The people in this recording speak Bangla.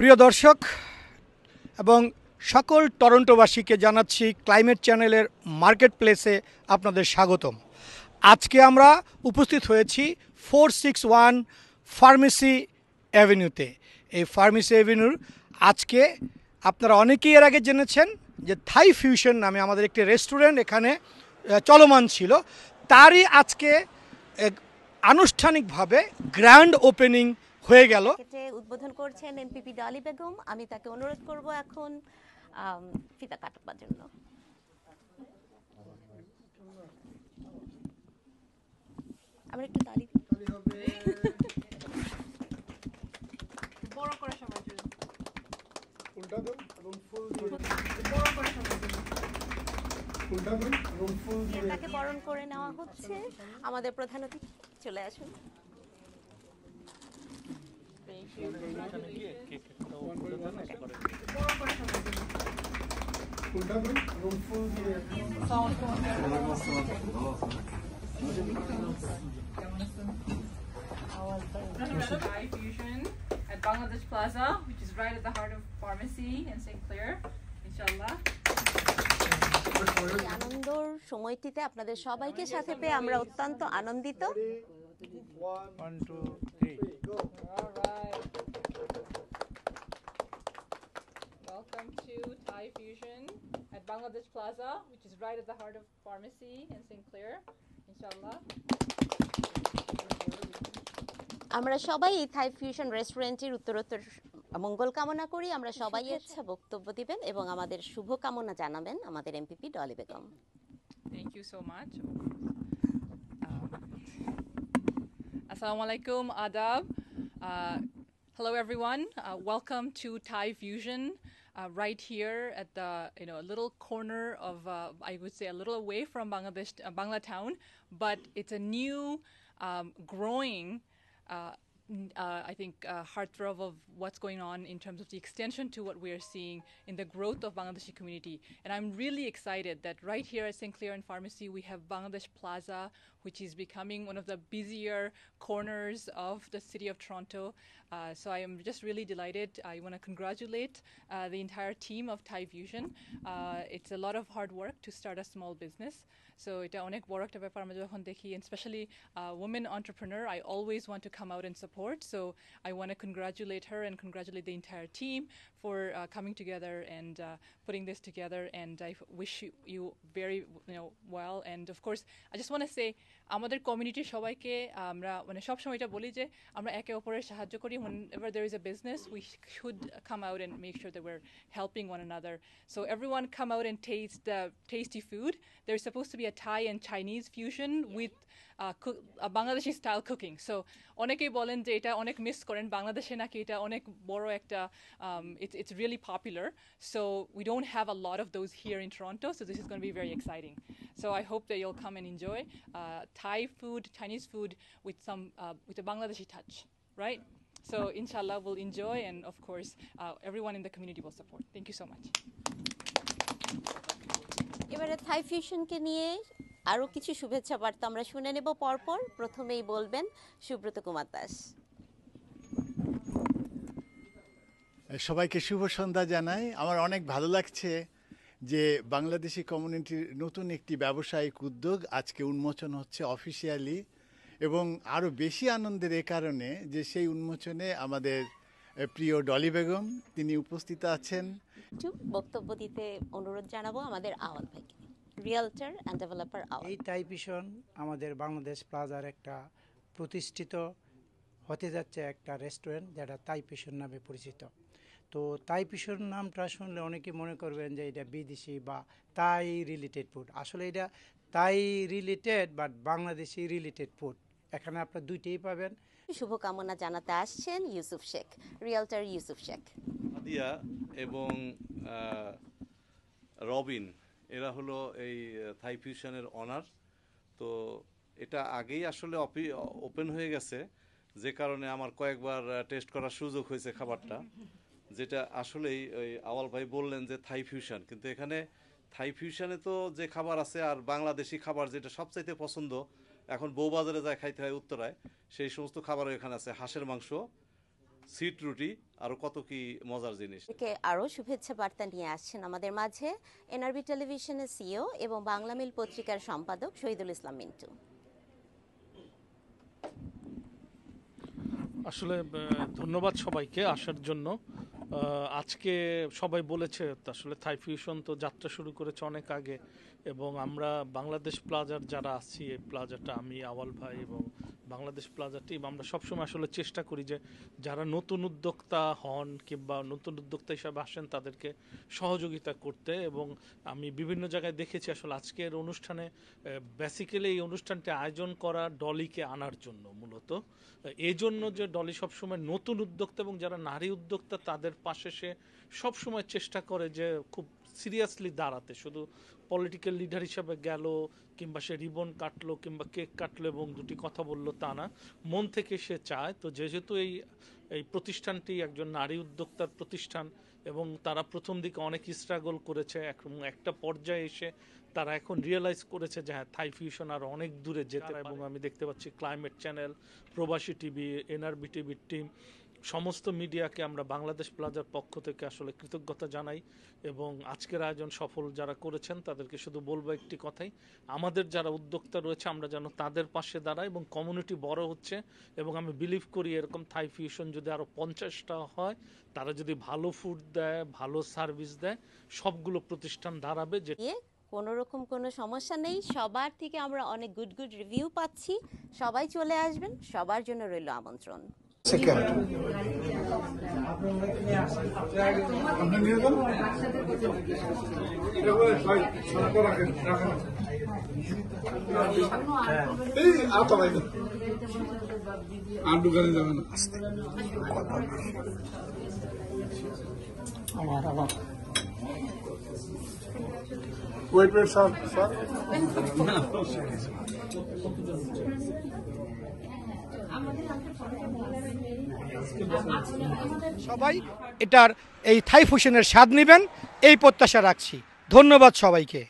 প্রিয় দর্শক এবং সকল টরন্টোবাসীকে জানাচ্ছি ক্লাইমেট চ্যানেলের মার্কেট প্লেসে আপনাদের স্বাগতম। আজকে আমরা উপস্থিত হয়েছি 461 ফার্মেসি অ্যাভিনিউতে। এই ফার্মেসি অ্যাভিনিউর আজকে আপনারা অনেকেই এর আগে জেনেছেন যে থাই ফিউশন নামে আমাদের একটি রেস্টুরেন্ট এখানে চলমান ছিল, তারই আজকে আনুষ্ঠানিকভাবে গ্র্যান্ড ওপেনিং হয়ে গেল। উদ্বোধন করছেন এমপিপি ডলি বেগম। আমি তাকে অনুরোধ করব এখন ফিতা কাটবার জন্য। আমরা একটু তালি হবে বড় করে সবার জন্য ফুলটা দাও এবং ফুল দিয়ে বড় করে সবার জন্য ফুলটা দাও এবং ফুল দিয়ে তাকে বরণ করে নেওয়া হচ্ছে। আমাদের প্রধান অতিথি চলে আসুন। Thai fusion at Bangladesh Plaza, which is right at the heart of pharmacy in St. Clair, inshallah. আনন্দর সময়টিতে আপনাদের সবাইকে সাথে পেয়ে আমরা অত্যন্ত আনন্দিত। 1 2 3 go. All right. Welcome to Thai fusion at Bangladesh Plaza, which is right at the heart of pharmacy in St. Clair, inshallah. আমরা সবাই এই থাই ফিউশন রেস্টুরেন্টের উত্তরোত্তর মঙ্গল কামনা করি। আমরা সবাই ইচ্ছা বক্তব্য দিবেন এবং আমাদের শুভ কামনা জানাবেন আমাদের MPP Dolly Begum. Thank you so much. Assalamu alaikum, adab. Hello everyone. Welcome to Thai Fusion, right here at the a little corner of I would say a little away from Bangladesh, Bangla town, but it's a new, growing. I think heartthrob of what's going on in terms of the extension to what we are seeing in the growth of Bangladeshi community. And I'm really excited that right here at St. Clair and Pharmacy we have Bangladesh Plaza, which is becoming one of the busier corners of the city of Toronto. So I am just really delighted. I want to congratulate the entire team of Thai Fusion. It's a lot of hard work to start a small business. So এটা অনেক বড় একটা ব্যাপার আমরা যখন দেখি, and especially women entrepreneur, I always want to come out and support. So I want to congratulate her and congratulate the entire team for coming together and putting this together. And I wish you very well. And of course, I just want to say আমাদের কমিউনিটির সবাইকে আমরা সব সময় এটা বলি যে আমরা একে অপরের সাহায্য করি. Whenever there is a business, we should come out and make sure that we're helping one another. So everyone come out and taste the tasty food. There's supposed to be a Thai and Chinese fusion with Bangladeshi style cooking. So অনেকেই বলেন যে এটা অনেক মিস করেন বাংলাদেশে, নাকি এটা অনেক বড় একটা it's really popular. So we don't have a lot of those here in Toronto, so this is going to be very exciting. So I hope that you'll come and enjoy Thai food, Chinese food with with a Bangladeshi touch, right? So inshallah we'll enjoy, and of course everyone in the community will support. Thank you so much. এবারে থাই ফিউশনকে নিয়ে আরো কিছু শুভেচ্ছা বার্তা আমরা শুনে নেব পরপর। প্রথমেই বলবেন সুব্রত কুমার দাস। সবাইকে শুভ সন্ধ্যা জানাই। আমার অনেক ভালো লাগছে যে বাংলাদেশি কমিউনিটির নতুন একটি ব্যবসায়িক উদ্যোগ আজকে উন্মোচন হচ্ছে অফিসিয়ালি, এবং আরও বেশি আনন্দের এ কারণে যে সেই উন্মোচনে আমাদের প্রিয় ডলি বেগম তিনি উপস্থিত আছেন। বক্তব্য দিতে অনুরোধ জানাবো আমাদের আওয়াল ভাইকে, রিয়েলটর অ্যান্ড ডেভেলপার আওয়াল। এই থাই ফিউশন আমাদের বাংলাদেশ প্লাজার একটা প্রতিষ্ঠিত হতে যাচ্ছে একটা রেস্টুরেন্ট, যেটা থাই ফিউশন নামে পরিচিত। তো থাই ফিউশন নামটা শুনলে অনেকে মনে করবেন যে এটা বিদেশি বা থাই রিলেটেড ফুড। আসলে এটা Thai related but Bangladeshi related food. এখানে আপনারা দুইটাই পাবেন। শুভকামনা জানাতে আসছেন ইউসুফ শেখ, রিয়েলটর ইউসুফ শেখ। আদিয়া এবং রবিন এরা হলো এই থাই ফিউশনের অনার। তো এটা আগেই আসলে ওপেন হয়ে গেছে, যে কারণে আমার কয়েকবার টেস্ট করার সুযোগ হয়েছে খাবারটা, যেটা আসলেই ওই আওয়াল ভাই বললেন যে থাই ফিউশন, কিন্তু এখানে থাই ফিউশনে তো যে খাবার আছে আর বাংলাদেশি খাবার যেটা সবচাইতে পছন্দ এখন বউবাজারে যায় খাইতে হয় উত্তরায়, সেই সমস্ত খাবারও এখানে আছে। হাঁসের মাংস, সিট রুটি, আরও কত কি মজার জিনিস। থেকে আরও শুভেচ্ছা বার্তা নিয়ে আসছেন আমাদের মাঝে এনআরবি টেলিভিশনের সিইও এবং বাংলা মিল পত্রিকার সম্পাদক শহীদুল ইসলাম মিন্টু। আসলে ধন্যবাদ সবাইকে আসার জন্য। আজকে সবাই বলেছে আসলে থাই ফিউশন তো যাত্রা শুরু করেছে অনেক আগে, এবং আমরা বাংলাদেশ প্লাজার যারা আছি, এই প্লাজাটা আমি, আওয়াল ভাই এবং বাংলাদেশ প্লাজা টিম, আমরা সবসময় আসলে চেষ্টা করি যে যারা নতুন উদ্যোক্তা হন কিংবা নতুন উদ্যোক্তা হিসাবে আসেন তাদেরকে সহযোগিতা করতে। এবং আমি বিভিন্ন জায়গায় দেখেছি আসলে আজকের অনুষ্ঠানে বেসিক্যালি এই অনুষ্ঠানটি আয়োজন করা ডলিকে আনার জন্য, মূলত এই জন্য যে ডলি সবসময় নতুন উদ্যোক্তা এবং যারা নারী উদ্যোক্তা তাদের পাশে সে সবসময় চেষ্টা করে যে খুব সিরিয়াসলি দাঁড়াতে। শুধু পলিটিক্যাল লিডার হিসাবে গেল কিংবা সে রিবন কাটলো কিংবা কেক কাটলো এবং দুটি কথা বললো তা না, মন থেকে সে চায়। তো যেহেতু এই প্রতিষ্ঠানটি একজন নারী উদ্যোক্তার প্রতিষ্ঠান এবং তারা প্রথম দিকে অনেক স্ট্রাগল করেছে, একটা পর্যায়ে এসে তারা এখন রিয়েলাইজ করেছে যে হ্যাঁ থাই ফিউশন আর অনেক দূরে যেতে। এবং আমি দেখতে পাচ্ছি ক্লাইমেট চ্যানেল, প্রবাসী টিভি, এনআরবি টিভির টিম, সমস্ত মিডিয়াকে আমরা বাংলাদেশ প্লাজার পক্ষ থেকে আসলে কৃতজ্ঞতা জানাই। এবং আজকের আয়োজন সফল যারা করেছেন তাদেরকে শুধু বলবো একটি কথাই, আমাদের যারা উদ্যোক্তা রয়েছে আমরা যেন তাদের পাশে দাঁড়াই এবং কমিউনিটি বড় হচ্ছে। এবং আমি বিলিভ করি এরকম থাই ফিউশন যদি আরও 50টা হয়, তারা যদি ভালো ফুড দেয়, ভালো সার্ভিস দেয়, সবগুলো প্রতিষ্ঠান দাঁড়াবে। যে কোনো রকম কোনো সমস্যা নেই, সবার থেকে আমরা অনেক গুড রিভিউ পাচ্ছি। সবাই চলে আসবেন, সবার জন্য রইল আমন্ত্রণ। Wait, sir. সবাই এটার এই থাই ফুশনের স্বাদ নেবেন এই প্রত্যাশা রাখছি। ধন্যবাদ সবাইকে।